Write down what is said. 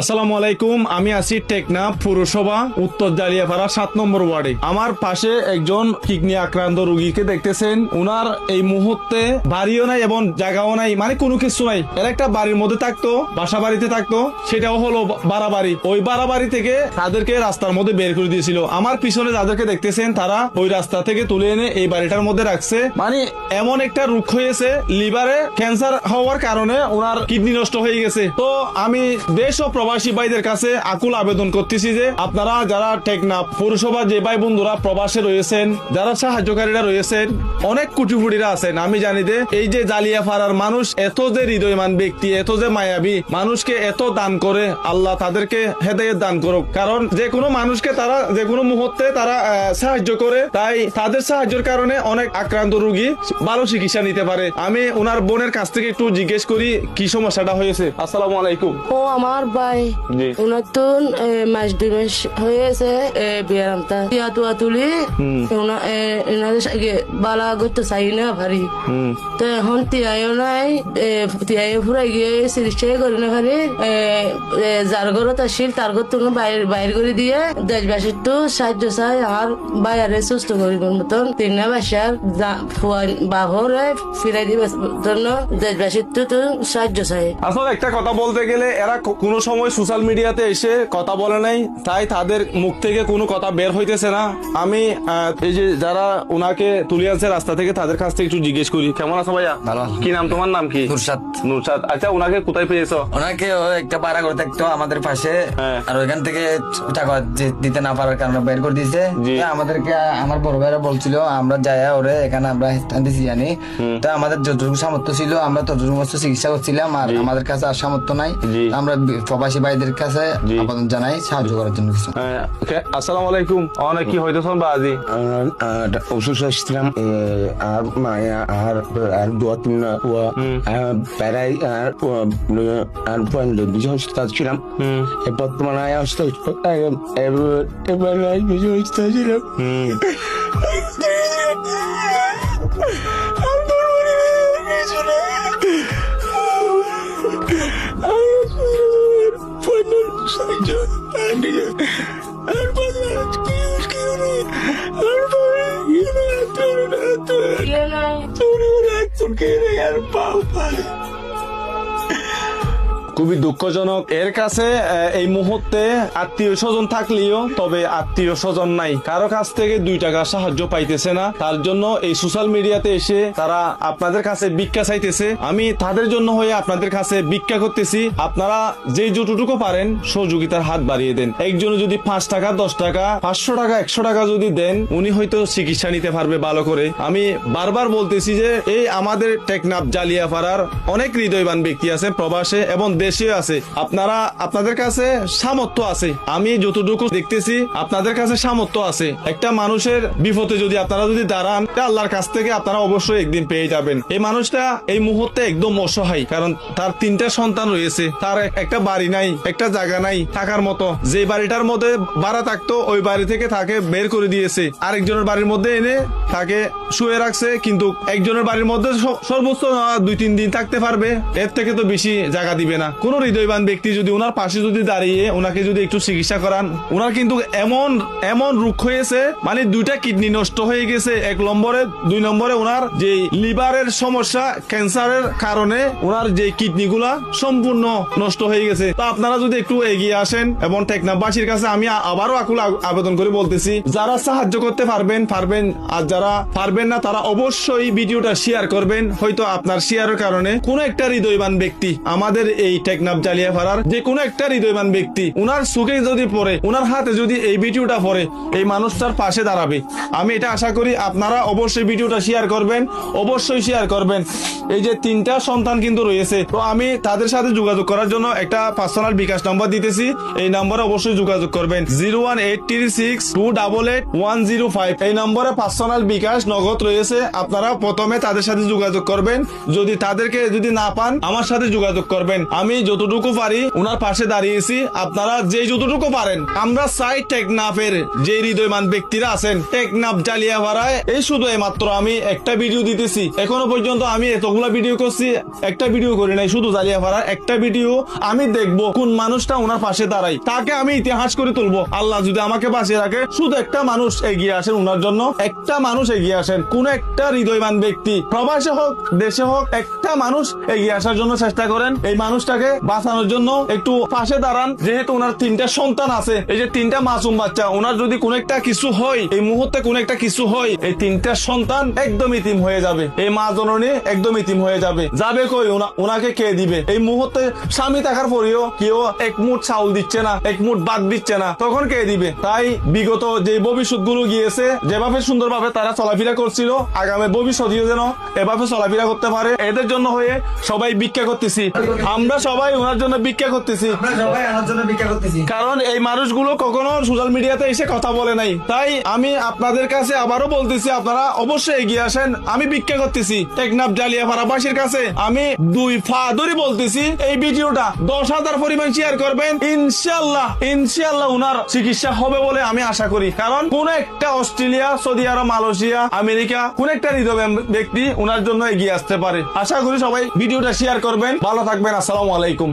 আসসালামু আলাইকুম, আমি আছি টেকনাফ পৌরসভা উত্তর জালিয়াপাড়া 7 নম্বর ওয়ার্ডে। আমার পাশে একজন কিডনি আক্রান্ত রোগীকে দেখতেছেন। উনার এই মুহূর্তে বাড়িও নাই এবং জায়গাও নাই, মানে কোনো কিছু নাই। এর একটা বাড়ির মধ্যে থাকতো, বাসা বাড়িতে থাকতো, সেটাও হলো ভাড়া বাড়ি। ওই ভাড়া বাড়ি থেকে তাদেরকে রাস্তার মধ্যে বের করে দিয়েছিল। আমার পিছনে যাদেরকে দেখতেছেন তারা ওই রাস্তা থেকে তুলে এনে এই বাড়িটার মধ্যে রাখছে। মানে এমন একটা রোগ হয়েছে, লিভারে ক্যান্সার হওয়ার কারণে ওনার কিডনি নষ্ট হয়ে গেছে। তো আমি দেশ ও প্রবাসী ভাইদের কাছে আকুল আবেদন করতেছি যে আপনারা যারা টেকনাফ পৌরসভা যে ভাই বন্ধুরা প্রবাসে রয়েছেন, যারা সাহায্যকারীরা রয়েছেন, অনেক কুটিপুটিরা আছেন। আমি জানি যে এই যে জালিয়াপাড়ার মানুষ এত যে হৃদয়মান ব্যক্তি, এত যে মায়াবী, মানুষকে এত দান করে, আল্লাহ তাদেরকে হেদায়েত দান করুক। কারণ যে কোনো মানুষকে তারা যে কোনো মুহূর্তে তারা সাহায্য করে, তাই তাদের সাহায্যের কারণে অনেক আক্রান্ত রোগী ভালো চিকিৎসা নিতে পারে। আমি ওনার বোনের কাছ থেকে একটু জিজ্ঞেস করি কি সমস্যাটা হয়েছে। আসসালামু আলাইকুম। ও আমার ভাই নতুন মাস 2 মাস হয়েছে বিয়ারামটা তুয়া তুলি বালা করতে চাই না ভারি। তো এখন তিয়াইও নাই, তিয়াই ফুরাই গিয়ে চিকিৎসা করি না ভারি। যার ঘরত আসিল তার ঘর তুমি বাইর করে দিয়ে দেশবাসীর তো সাহায্য চাই। আর বাইরে সুস্থ করিবার মতন 3 বাসার বাহরে ফিরাই দিবার জন্য দেশবাসীর তো সাহায্য চাই। আসলে একটা কথা বলতে গেলে এরা কোনো সময় সোশ্যাল মিডিয়াতে এসে কথা বলে নাই, তাই তাদের মুখ থেকে কোনো কথা বের হইতেছে না। আমি এই যে যারা ওনাকে তুলে আনছে রাস্তা থেকে তাদের কাছ থেকে একটু জিজ্ঞেস করি। কেমন আছো ভাইয়া? ভালো। কি নাম তোমার? নাম কি? নুরসাদ। নুরসাদ। আচ্ছা, ওনাকে কোথায় পেয়েছো? ওনাকে একটা পাড়া করে থাকতো আমাদের পাশে, হ্যাঁ। আর ওইখান থেকে টাকা দিতে না পারার কারণে বের করে দিয়েছে। আমাদেরকে আমার বড় ভাইরা বলছিল আমরা যাই ওরে এখানে আমরা স্থান দিছি জানি। তো আমাদের যতটুকু সামর্থ্য ছিল আমরা ততটুকু মতো চিকিৎসা করছিলাম। আর আমাদের কাছে আর সামর্থ্য নাই, আমরা প্রবাসী ভাইদের কাছে আবেদন জানাই সাহায্য করার জন্য কিছু। আসসালামু আলাইকুম। অনেক কি হইতেছেন বাজি? অসুস্থ আসছিলাম আর মায়া আর 2-3 প্যারাই আর বিজয় হসপিটাল ছিলাম। বর্তমানে এবার বিজয় হসপিটাল ছিলাম। খুবই দুঃখজনক। এর কাছে এই মুহূর্তে আত্মীয় স্বজন থাকলেও তবে আত্মীয় স্বজন নাই, কারো কাছ থেকে 2 টাকা সাহায্য পাইতেছে না। তার জন্য এই সোশ্যাল মিডিয়াতে এসে তারা আপনাদের কাছে ভিক্ষা চাইতেছে। আমি তাদের জন্য হয়ে আপনাদের কাছে ভিক্ষা করতেছি। আপনারা যে যতটুকু পারেন সহযোগিতার হাত বাড়িয়ে দেন। একজনে যদি 5 টাকা, 10 টাকা, 500 টাকা, 100 টাকা যদি দেন, উনি হয়তো চিকিৎসা নিতে পারবে ভালো করে। আমি বারবার বলতেছি যে এই আমাদের টেকনাফ জালিয়াপাড়ার অনেক হৃদয়বান ব্যক্তি আছে প্রবাসে এবং দেশে আছে। আপনারা আপনাদের কাছে সামর্থ্য আছে, আমি যতটুকু দেখতেছি আপনাদের কাছে সামর্থ্য আছে। একটা মানুষের বিপদে যদি আপনারা যদি দাঁড়ান, আল্লাহর কাছ থেকে আপনারা অবশ্যই একদিন পেয়ে যাবেন। এই মানুষটা এই মুহূর্তে একদম অসহায়, কারণ তার 3টা সন্তান রয়েছে, তার একটা বাড়ি নাই, একটা জায়গা নাই থাকার মতো। যে বাড়িটার মধ্যে ভাড়া থাকতো ওই বাড়ি থেকে তাকে বের করে দিয়েছে, আরেকজনের বাড়ির মধ্যে এনে তাকে শুয়ে রাখছে। কিন্তু একজনের বাড়ির মধ্যে সর্বোচ্চ 2-3 দিন থাকতে পারবে, এর থেকে তো বেশি জায়গা দিবে না। কোন হৃদয়বান ব্যক্তি যদি ওনার পাশে যদি দাঁড়িয়ে ওনাকে যদি একটু চিকিৎসা করান। ওনার কিন্তু এমন রোগ হয়েছে, মানে 2টা কিডনি নষ্ট হয়ে গেছে 1 নম্বরে, 2 নম্বরে ওনার যে লিভারের সমস্যা, ক্যান্সারের কারণে ওনার যে কিডনি গুলা সম্পূর্ণ নষ্ট হয়ে গেছে। তো আপনারা যদি একটু এগিয়ে আসেন এবং টেকনাফবাসীর কাছে আমি আবারও আকুল আবেদন করে বলতেছি, যারা সাহায্য করতে পারবেন, আর যারা পারবেন না তারা অবশ্যই ভিডিওটা শেয়ার করবেন। হয়তো আপনার শেয়ারের কারণে কোনো একটা হৃদয়বান ব্যক্তি, আমাদের এই টেকনাফ জালিয়াপাড়ার যে কোনো একটা হৃদয়বান ব্যক্তি, উনার চোখে যদি পড়ে, উনার হাতে যদি এই ভিডিওটা পড়ে, এই মানুষটার পাশে দাঁড়াবে। আমি এটা আশা করি আপনারা অবশ্যই ভিডিওটা শেয়ার করবেন, অবশ্যই শেয়ার করবেন। এই যে 3টা সন্তান কিন্তু রয়েছে, তো আমি তাদের সাথে যোগাযোগ করার জন্য একটা পার্সোনাল বিকাশ নাম্বার দিতেছি। এই নম্বরে অবশ্যই যোগাযোগ করবেন 01836288105। এই নম্বরে পার্সোনাল বিকাশ নগদ রয়েছে। আপনারা প্রথমে তাদের সাথে যোগাযোগ করবেন, যদি তাদেরকে যদি না পান আমার সাথে যোগাযোগ করবেন। আমি যতটুকু পারি ওনার পাশে দাঁড়িয়েছি। আপনারা যে যতটুকু পারেন, আমরা চাই টেকনাফের যে হৃদয়মান ব্যক্তিরা আছেন টেকনাফ জালিয়াপাড়ায়, এই শুধু মাত্র আমি একটা ভিডিও দিতেছি, এখনো পর্যন্ত আমি এতগুলো অনেকগুলা ভিডিও করছি, একটা ভিডিও করি নাই, শুধু জালিয়াপাড়ার একটা ভিডিও। আমি দেখবো কোন মানুষটা ওনার পাশে দাঁড়াই, তাকে আমি ইতিহাস করে তুলবো। আল্লাহ যদি আমাকে বাঁচিয়ে রাখে, শুধু একটা মানুষ এগিয়ে আসেন ওনার জন্য, একটা মানুষ এগিয়ে আসেন, কোন একটা হৃদয়বান ব্যক্তি প্রবাসে হোক দেশে হোক, একটা মানুষ এগিয়ে আসার জন্য চেষ্টা করেন। এই মানুষটাকে বাঁচানোর জন্য একটু পাশে দাঁড়ান। যেহেতু ওনার 3টা সন্তান আছে, এই যে 3টা মাসুম বাচ্চা, ওনার যদি কোন একটা কিছু হয়, এই মুহূর্তে কোন একটা কিছু হয়, এই 3টা সন্তান একদম ইতিম হয়ে যাবে, এই মা জননী একদম ইতিম হয়ে যাবে। যাবে কই? ওনাকে কে দিবে? এই মুহূর্তে স্বামী থাকার পরেও কেউ এক মুঠ চাউল দিচ্ছে না, এক মুঠ ভাত দিচ্ছে না, তখন কে দিবে? তাই বিগত যে ভবিষ্যৎ গুলো গিয়েছে, যেভাবে সুন্দরভাবে তারা চলাফেরা করছিল, আগামী ভবিষ্যতেও যেন এভাবে চলাফেরা করতে পারে, এদের জন্য হয়ে সবাই ভিক্ষা করতেছি। আমরা সবাই ওনার জন্য ভিক্ষা করতেছি, আমরা সবাই আমার জন্য ভিক্ষা করতেছি। কারণ এই মানুষগুলো কখনো সোশ্যাল মিডিয়াতে এসে কথা বলে নাই। তাই আমি আপনাদের কাছে আবারও বলতেছি, আপনারা অবশ্যই এগিয়ে আসেন। আমি ভিক্ষা করতেছি টেকনাফ জালিয়াপাড়াবাসীর কাছে, আমি 2 পা ধরে বলতেছি, এই ভিডিওটা 10,000 পরিমাণ শেয়ার করবেন। ইনশাআল্লাহ উনার চিকিৎসা হবে বলে আমি আশা করি। কারণ কোন একটা অস্ট্রেলিয়া, সৌদি আরব, মালয়েশিয়া, আমেরিকা, কোন একটা হৃদয়বান ব্যক্তি উনার জন্য এগিয়ে আসতে পারে। আশা করি সবাই ভিডিওটা শেয়ার করবেন। ভালো থাকবেন। আসসালামু আলাইকুম।